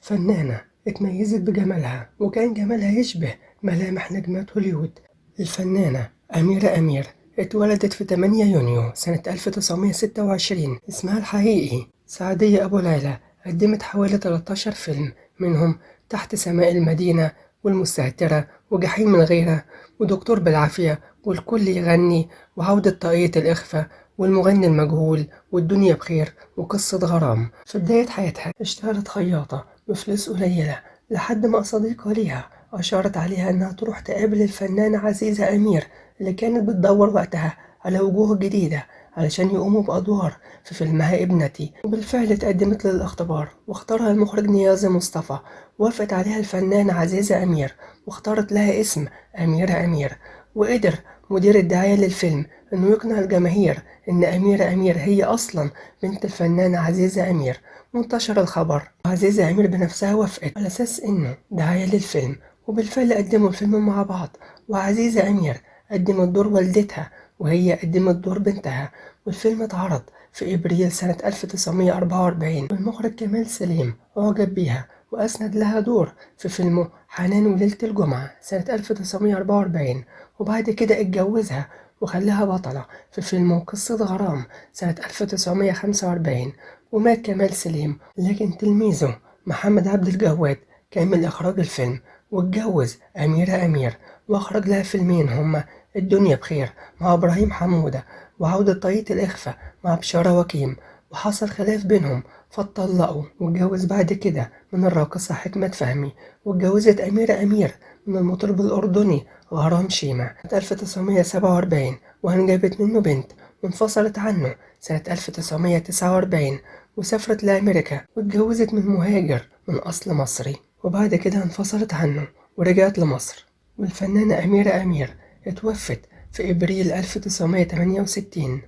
فنانة اتميزت بجمالها وكان جمالها يشبه ملامح نجمات هوليوود. الفنانة أميرة أمير اتولدت في 8 يونيو سنة 1926. اسمها الحقيقي سعدية أبو ليلى. قدمت حوالي 13 فيلم، منهم تحت سماء المدينة والمستهترة وجحيم الغيرة ودكتور بالعافية والكل يغني وعودة طاقية الإخفاء والمغني المجهول والدنيا بخير وقصة غرام. في بداية حياتها اشتغلت خياطة بفلوس قليلة لحد ما صديقة ليها أشارت عليها إنها تروح تقابل الفنانة عزيزة أمير اللي كانت بتدور وقتها على وجوه جديدة علشان يقوموا بأدوار في فيلمها ابنتي. وبالفعل اتقدمت للاختبار واختارها المخرج نيازي مصطفى. وافقت عليها الفنانة عزيزة أمير واختارت لها اسم أميرة أمير. وقدر مدير الدعاية للفيلم إنه يقنع الجماهير إن أميرة أمير هي أصلا بنت الفنانة عزيزة أمير. وانتشر الخبر وعزيزة أمير بنفسها وافقت على أساس إنه دعاية للفيلم. وبالفعل قدموا الفيلم مع بعض، وعزيزة أمير قدمت دور والدتها وهي قدمت دور بنتها. والفيلم اتعرض في إبريل سنة 1944. والمخرج كمال سليم أعجب بيها وأسند لها دور في فيلمه حنان وليلة الجمعة سنة 1944. وبعد كده اتجوزها وخلاها بطلة في فيلمه قصة غرام سنة 1945. ومات كمال سليم، لكن تلميذه محمد عبد الجواد كمل إخراج الفيلم واتجوز أميرة أمير وأخرج لها فيلمين هما الدنيا بخير مع إبراهيم حمودة وعودة طاقية الإخفاء مع بشارة وكيم. وحصل خلاف بينهم فاتطلقوا. واتجوز بعد كده من الراقصة حكمة فهمي. واتجوزت أميرة أمير من المطرب الأردني غرام شيمة سنة 1947 وأنجبت منه بنت. وانفصلت عنه سنة 1949 وسافرت لأمريكا واتجوزت من مهاجر من أصل مصري. وبعد كده انفصلت عنه ورجعت لمصر. والفنانة أميرة أمير اتوفت في إبريل 1968.